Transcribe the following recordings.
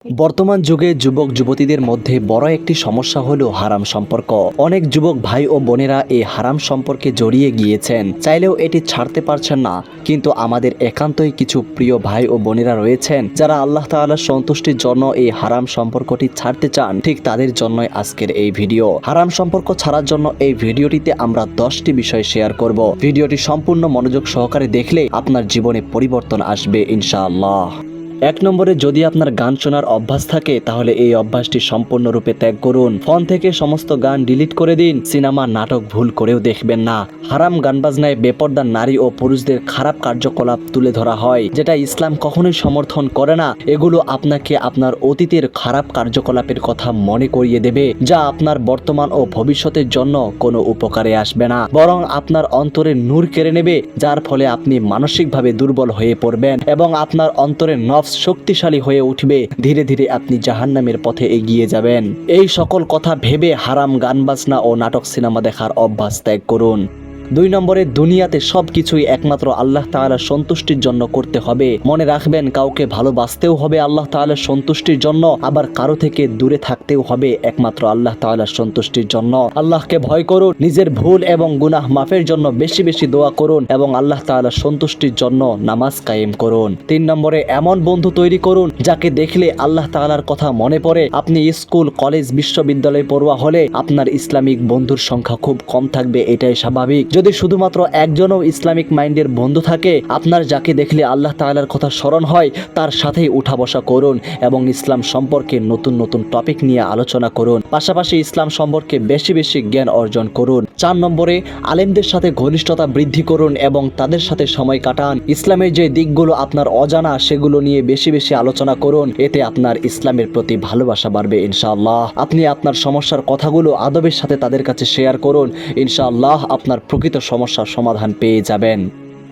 বর্তমান যুগে যুবক যুবতীদের মধ্যে বড় একটি সমস্যা হলো হারাম সম্পর্ক। অনেক যুবক ভাই ও বোনেরা এই হারাম সম্পর্কে জড়িয়ে গিয়েছেন, চাইলেও এটি ছাড়তে পারছেন না। কিন্তু আমাদের একান্তই কিছু প্রিয় ভাই ও বোনেরা রয়েছেন যারা আল্লাহ তাআলার সন্তুষ্টির জন্য এই হারাম সম্পর্কটি ছাড়তে চান। ঠিক তাদের জন্যই আজকের এই ভিডিও। হারাম সম্পর্ক ছাড়ার জন্য এই ভিডিওটিতে আমরা 10টি বিষয় শেয়ার করব। ভিডিওটি সম্পূর্ণ মনোযোগ সহকারে দেখলে আপনার জীবনে পরিবর্তন আসবে ইনশাআল্লাহ। 1 নম্বরে, যদি আপনার গান শোনার অভ্যাস থাকে তাহলে এই অভ্যাসটি সম্পূর্ণরূপে ত্যাগ করুন। ফোন থেকে সমস্ত গান ডিলিট করে দিন। সিনেমা নাটক ভুল করেও দেখবেন না। হারাম গান বাজনায় বেপরদা নারী ও পুরুষদের খারাপ কার্যকলাপ তুলে ধরা হয়, যেটা ইসলাম কখনোই সমর্থন করে না। এগুলো আপনাকে আপনার অতীতের খারাপ কার্যকলাপের কথা মনে করিয়ে দেবে, যা আপনার বর্তমান ও ভবিষ্যতের জন্য কোনো উপকারে আসবে না, বরং আপনার অন্তরে নূর কেড়ে নেবে, যার ফলে আপনি মানসিকভাবে দুর্বল হয়ে পড়বেন এবং আপনার অন্তরের নফস শক্তিশালী হয়ে উঠবে। ধীরে ধীরে আপনি জাহান্নামের পথে এগিয়ে যাবেন। এই সকল কথা ভেবে হারাম গান বাজনা ও নাটক সিনেমা দেখার অভ্যাস ত্যাগ করুন। 2 নম্বরে, দুনিয়াতে সবকিছুই একমাত্র আল্লাহ তাআলার সন্তুষ্টির জন্য করতে হবে। মনে রাখবেন, কাউকে ভালোবাসতেও হবে আল্লাহ তাআলার সন্তুষ্টির জন্য, আবার কারো থেকে দূরে থাকতেও হবে একমাত্র আল্লাহ তাআলার সন্তুষ্টির জন্য। আল্লাহকে ভয় করুন, নিজের ভুল এবং গুনাহ মাফের জন্য বেশি বেশি দোয়া করুন এবং আল্লাহ তাআলার সন্তুষ্টির জন্য নামাজ কায়েম করুন। 3 নম্বরে, এমন বন্ধু তৈরি করুন যাকে দেখলে আল্লাহ তাআলার কথা মনে পড়ে। আপনি স্কুল, কলেজ, বিশ্ববিদ্যালয়ে পড়ুয়া হলে আপনার ইসলামিক বন্ধুর সংখ্যা খুব কম থাকবে, এটাই স্বাভাবিক। যদি শুধুমাত্র একজনও ইসলামিক মাইন্ডের বন্ধু থাকে, আপনার যাকে দেখলে আল্লাহ তাআলার কথা স্মরণ হয়, তার সাথেই উঠা বসা করুন এবং ইসলাম সম্পর্কে নতুন নতুন টপিক নিয়ে আলোচনা করুন। পাশাপাশি ইসলাম সম্পর্কে বেশি বেশি জ্ঞান অর্জন করুন। 4 নম্বরে, আলেমদের সাথে ঘনিষ্ঠতা বৃদ্ধি করুন এবং তাদের সাথে সময় কাটান। ইসলামের যে দিকগুলো আপনার অজানা সেগুলো নিয়ে বেশি বেশি আলোচনা করুন। এতে আপনার ইসলামের প্রতি ভালোবাসা বাড়বে ইনশাআল্লাহ। আপনি আপনার সমস্যার কথাগুলো আদবের সাথে তাদের কাছে শেয়ার করুন। ইনশাআল্লাহ আপনার প্রকৃত সমস্যার সমাধান পেয়ে যাবেন।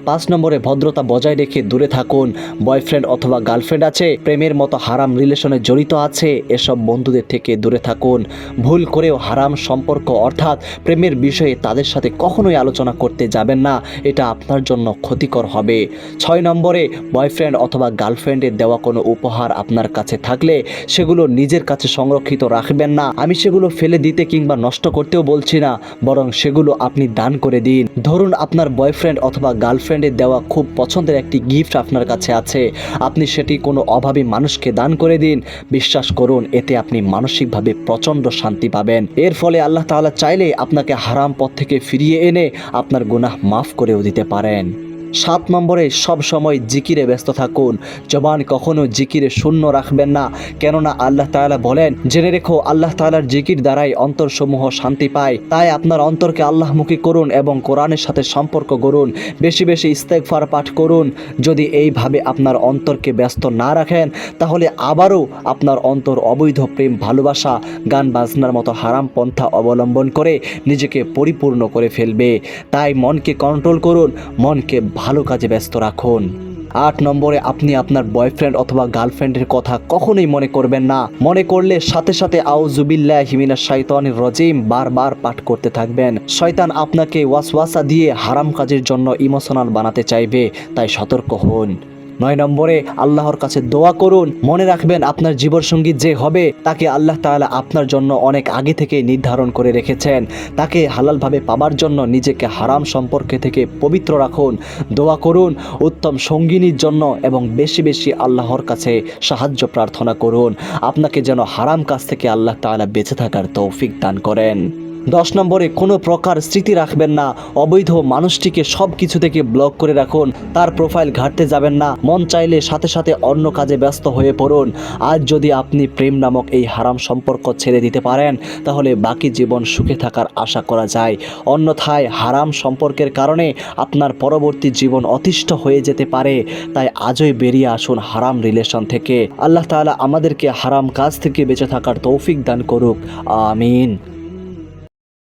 5 নম্বরে, ভদ্রতা বজায় রেখে দূরে থাকুন। বয়ফ্রেন্ড অথবা গার্লফ্রেন্ড আছে, প্রেমের মতো হারাম রিলেশনে জড়িত আছে, এসব বন্ধুদের থেকে দূরে থাকুন। ভুল করেও হারাম সম্পর্ক অর্থাৎ প্রেমের বিষয়ে তাদের সাথে কখনোই আলোচনা করতে যাবেন না, এটা আপনার জন্য ক্ষতিকর হবে। 6 নম্বরে, বয়ফ্রেন্ড অথবা গার্লফ্রেন্ডের দেওয়া কোনো উপহার আপনার কাছে থাকলে সেগুলো নিজের কাছে সংরক্ষিত রাখবেন না। আমি সেগুলো ফেলে দিতে কিংবা নষ্ট করতেও বলছি না, বরং সেগুলো আপনি দান করে দিন। ধরুন আপনার বয়ফ্রেন্ড অথবা গার্লফ্রেন্ডের দেওয়া খুব পছন্দের একটি গিফট আপনার কাছে আছে, আপনি সেটি কোনো অভাবী মানুষকে দান করে দিন। বিশ্বাস করুন, এতে আপনি মানসিকভাবে প্রচণ্ড শান্তি পাবেন। এর ফলে আল্লাহ তাআলা চাইলে আপনাকে হারাম পথ থেকে ফিরিয়ে এনে আপনার গুনাহ মাফ করেও দিতে পারেন। 7 নম্বরে, সব সময় জিকিরে ব্যস্ত থাকুন। জবান কখনো জিকিরে শূন্য রাখবেন না, কেননা আল্লাহ তাআলা বলেন, জেনে রেখো আল্লাহ তাআলার জিকির দ্বারাই অন্তরসমূহ শান্তি পায়। তাই আপনার অন্তরকে আল্লাহমুখী করুন এবং কোরআনের সাথে সম্পর্ক গড়ুন। বেশি বেশি ইস্তেগফার পাঠ করুন। যদি এইভাবে আপনার অন্তরকে ব্যস্ত না রাখেন, তাহলে আবারও আপনার অন্তর অবৈধ প্রেম, ভালোবাসা, গান বাজনার মতো হারাম পন্থা অবলম্বন করে নিজেকে পরিপূর্ণ করে ফেলবে। তাই মনকে কন্ট্রোল করুন, মনকে ভালো কাজে ব্যস্ত রাখুন। 8 নম্বরে, আপনি আপনার বয়ফ্রেন্ড অথবা গার্লফ্রেন্ডের কথা কখনোই মনে করবেন না। মনে করলে সাথে সাথে আউযুবিল্লাহি মিনাশ শাইতানির রাজিম বারবার পাঠ করতে থাকবেন। শয়তান আপনাকে ওয়াসওয়াসা দিয়ে হারাম কাজের জন্য ইমোশনাল বানাতে চাইবে, তাই সতর্ক হন। 9 নম্বরে, আল্লাহর কাছে দোয়া করুন। মনে রাখবেন, আপনার জীবনসঙ্গী যে হবে তাকে আল্লাহ তাআলা আপনার জন্য অনেক আগে থেকে নির্ধারণ করে রেখেছেন। তাকে হালালভাবে পাবার জন্য নিজেকে হারাম সম্পর্ক থেকে পবিত্র রাখুন। দোয়া করুন উত্তম সঙ্গিনীর জন্য এবং বেশি বেশি আল্লাহর কাছে সাহায্য প্রার্থনা করুন, আপনাকে যেন হারাম কাজ থেকে আল্লাহ তাআলা বেঁচে থাকার তৌফিক দান করেন। 10 নম্বরে, কোনো প্রকার স্মৃতি রাখবেন না। অবৈধ মানুষটিকে সব কিছু থেকে ব্লক করে রাখুন। তার প্রোফাইল ঘাঁটতে যাবেন না। মন চাইলে সাথে সাথে অন্য কাজে ব্যস্ত হয়ে পড়ুন। আজ যদি আপনি প্রেম নামক এই হারাম সম্পর্ক ছেড়ে দিতে পারেন, তাহলে বাকি জীবন সুখে থাকার আশা করা যায়। অন্যথায় হারাম সম্পর্কের কারণে আপনার পরবর্তী জীবন অতিষ্ঠ হয়ে যেতে পারে। তাই আজই বেরিয়ে আসুন হারাম রিলেশন থেকে। আল্লাহ তাআলা আমাদেরকে হারাম কাজ থেকে বেঁচে থাকার তৌফিক দান করুক। আমিন।